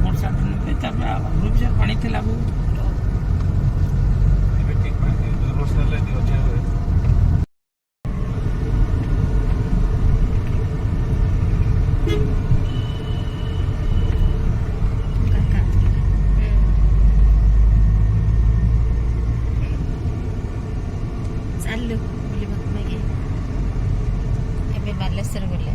ବର୍ଷା ଦିନ ତାପରେ ଆଗରୁ ବି ପାଣି ଥିଲା ଚାଲୁ ବୁଲିବାକୁ ନେଇକି ଏବେ ବାଲେଶ୍ୱର ଗଲେ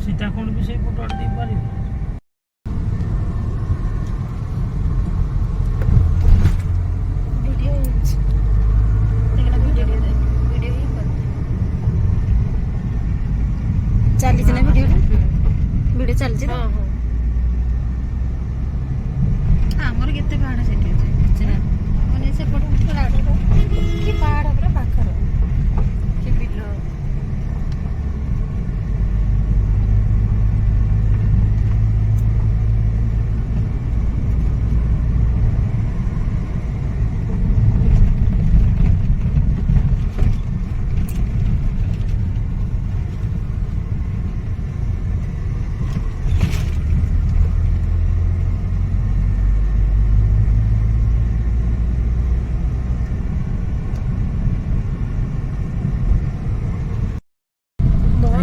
ସୀତାକୁଣ୍ଡ ବି ସେଇ ପଟ ଆଡ଼େ ଦେଇପାରିବ। ଚାଲିଛି ନା ଭିଡ଼ିଓ ଚାଲିଛି ନା ଆମର କେତେ ପାହାଡ଼ ସେଠି ଅଛି ମାନେ ସେପଟେ କି ପାହାଡ଼ ପୁରା ପାଖରେ କି ବିଲ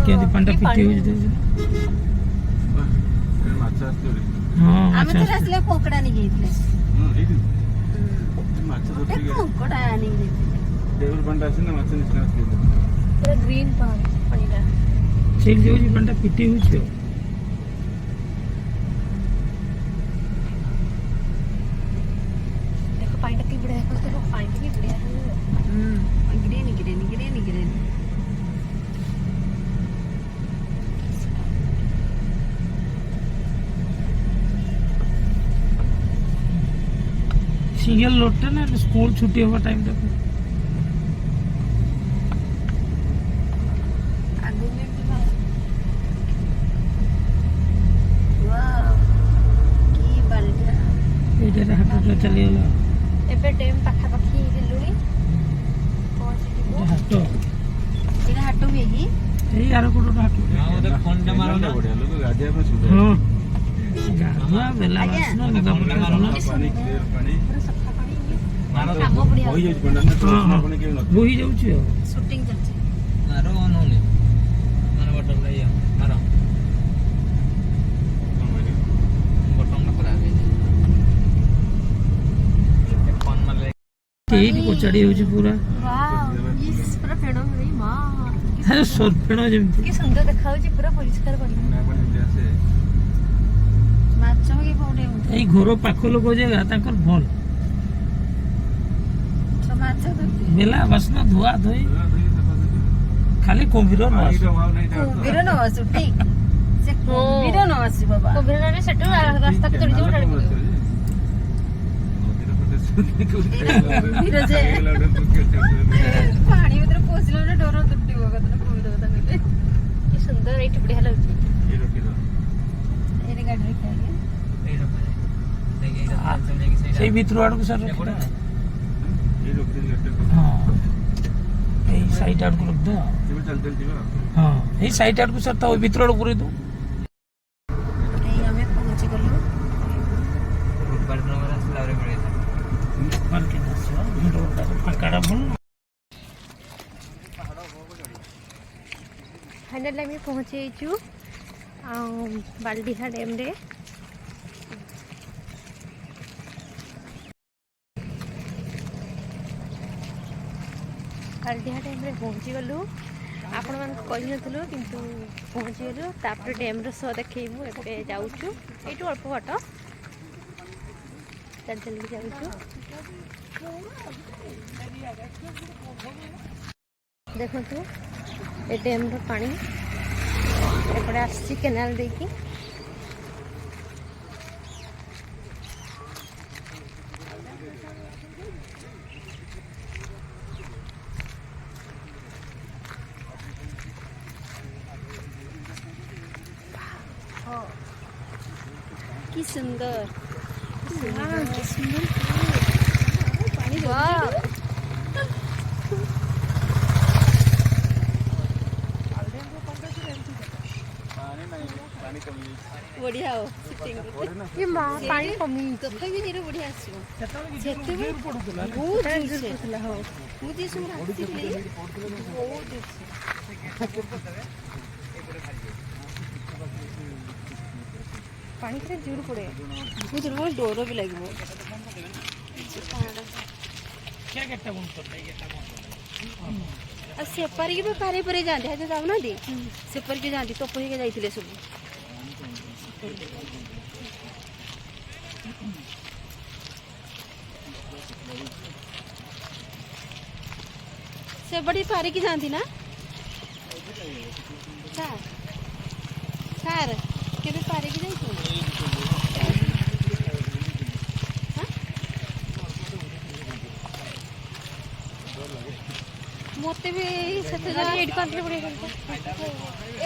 କେମିତି ପାଣିଟା ପିଟି ହେଉଛି ଆମେ ଥରେ ଆସିଲେ କଙ୍କଡ଼ା ନେଇକି ଯାଇଥିଲେ କଙ୍କଡ଼ା ନେଇକି ପୁରା ଗ୍ରୀନ୍ ପାଣିଟା ସେଇଠି ଯାଉଛି ପାଣିଟା ପିଟି ହେଉଛି ଆଉ ଦେଖ ପାଣିଟା କି ବଢ଼ିଆ ଦେଖ ପାଣିଟା କି ବଢ଼ିଆ green green green green single load ना स्कूल छुट्टी होगा टाइम तक हाट चली गला एबे डेम पाखापाखि हेलुनी हाट एटा हाट भी है ए यार कोड हाट ओदे खंडा मारना बढ़िया लोग गादिया पे सुबह हां गादिया बेला वासना लगा पड़ा पानी क्लियर पानी पूरा सफा पानी मानो कामो बढ़िया होई जाउछ पंडा ने पानी के न बोही जाउछ शूटिंग चलछि मारो ऑन होने मानो बटन लइया मारो बटन न करा गई फोन मारले तेरी को चढ़ी होउछ पूरा वाओ इस पूरा फेण रे मां अरे सोर फेण जेमती की सुंदर देखाउछि पूरा परिष्कार बनी ना बन इंडिया से माछ के कोडे एई घर पाख लोक जगह ताकर भल तो माछ बेला वासना धुआ धोई खाली कुंभीर न कुंभीर न शूटिंग से कुंभीर न आसी बाबा कुंभीर ने सेटू रास्ता पे चढ़ी जाऊ डाली कुंभीर जे पानी भीतर पसिलो ने डर तुटिबो कतन कुंभीर कथा कहले की सुंदर एठी बढ़िया लागछि ये रोकी दो एने गाड़ी रखा है ए रोका देखिए इधर चलने की सही सेई भितर आड़ को सर ये रोकी दो हां एई साइड आड़ को रख दो जीव चल चल जीव हां एई साइड आड़ को सर तो भितर आड़ पूरे दो एई हमें पहुंच गलो रोड पर नंबर लारे पड़े मार के दसो रोड का पकड़ा बोल फाइनाली आम पहुँचु बालडीहा डैम रे बालडीहा डैम रे पहुँची गलु आपण मान कहि नथलु किंतु पहुँची गलु तापर डैम रो सो देखैबु एबे जाउछु एटु अल्प बाट चल चल के जाउछु देखंतु ए डैम रो पानी एपटे आसी केनाल देकी की सुंदर की सुंदर पानी बढ़िया हो ये मां पानी कमी तथापि जेरे बढ़िया आसीबो सेते भी पडुतला बहुत जोर पडुतला हो मु जे सुन आसीले बहुत पानी के जोर पड़े मुझे बहुत डर भी लगे क्या गेटा बंद करता है गेटा बंद आ सेपारी के पारे पारे जाते हैं जाऊ ना दी सेपारी के जाती टप होके जाइथिले सब से बड़ी पारे की जाती ना सार सार के भी पारे की जाइथु मोते भी सते जा 8 कंट्री पड़े गन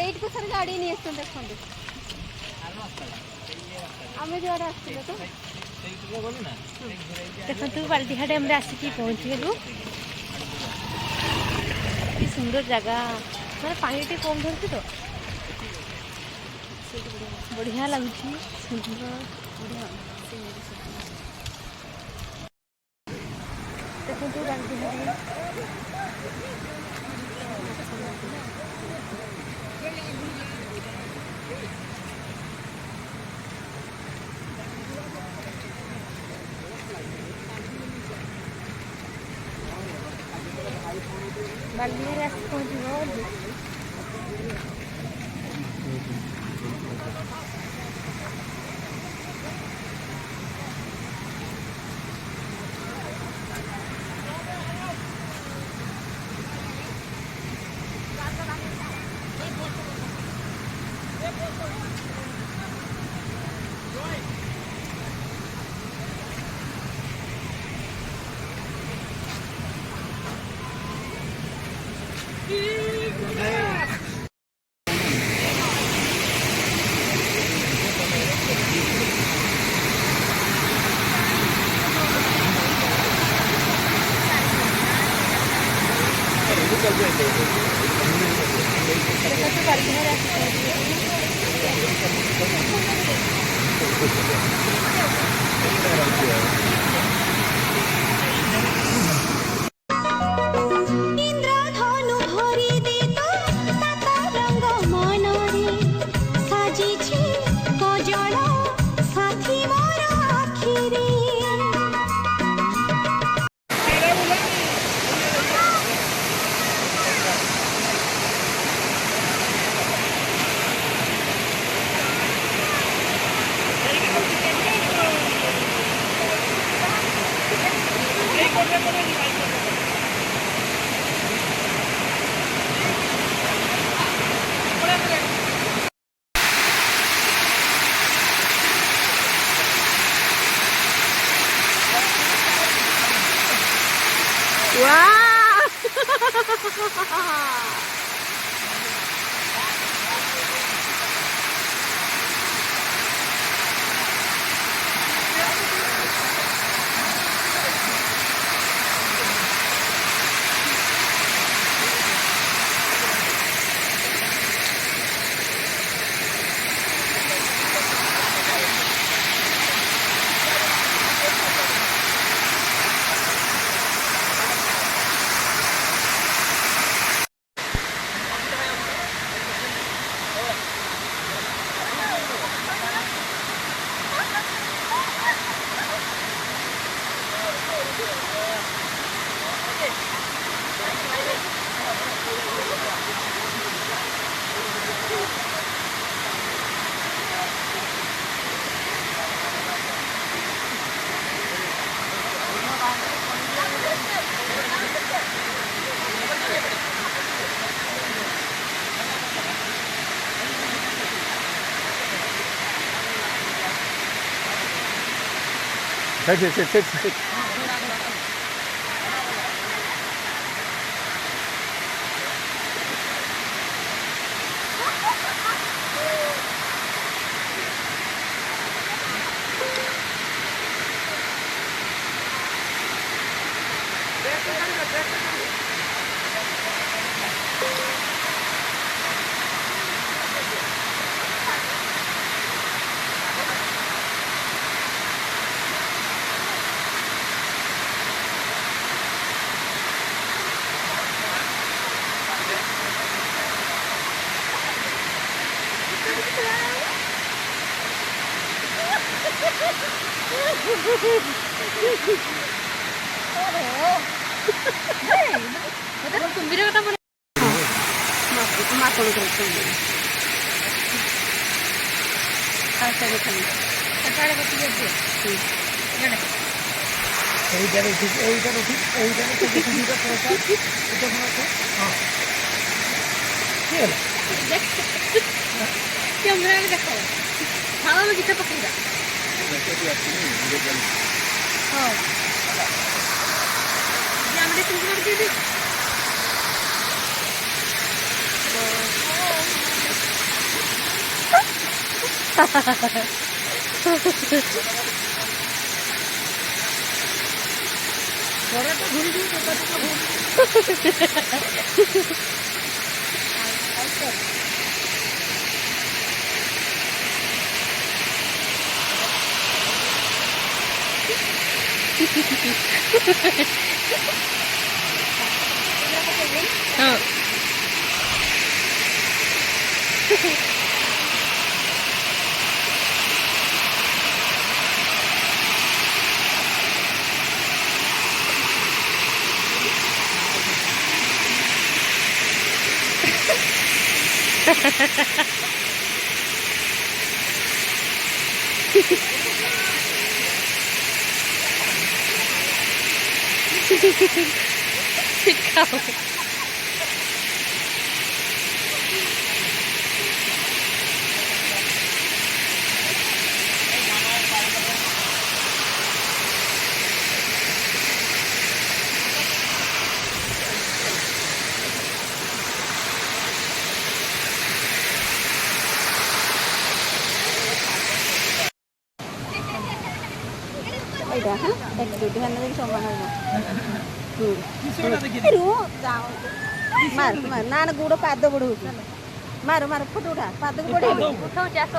8 को सर गाड़ी नहीं आस्तन देखंदे आमे जोड़ा आस्तिले तो देखंतु बालडीहा डैम रे आसी की पहुंची गेलु की सुंदर जगह माने पानी टे कम धरती तो बढ़िया लगुची सुंदर बढ़िया देखंतु बालडीहा डैम बालडीहा रे आसी पहुंची सेट କୁମ୍ଭୀର କଥା ମନେ ମାକଣ କରୁଛନ୍ତି ସେଟାବେଳେ ବସିକି କ୍ୟାମେରାରେ ଦେଖ ହଁ ଆମେ ଗୀତ ପକେଇବା ହଁ ଆମେ ଟିକେ କରିଦେବି हाँ सिखाओ ଏଇଟା ହଁ ଏକ୍ସପିଟ୍ ହେଲେ ସମାନ ହେବ ମାର ମାର ନା ନା ଗୋଡ଼ ପାଦ ବଢ଼ଉଛି ମାର ମାର ଫଟୋ ଉଠା ପାଦକୁ ବଢ଼େଇବୁ ଉଠାଉଛି ଆସ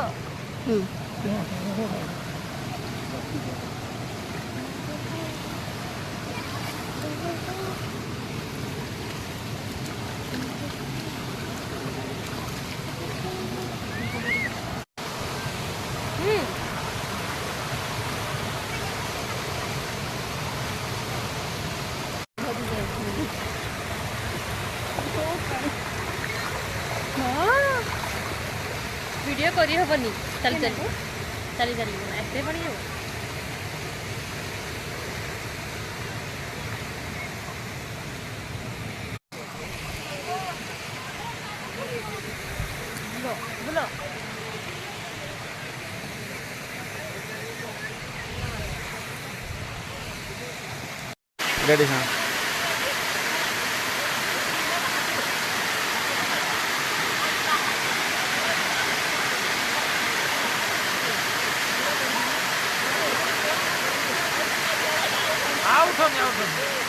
वीडियो करी हबनी चल चल चली चली ऐसे पड़ी हो बोलो रेडी हाँ out on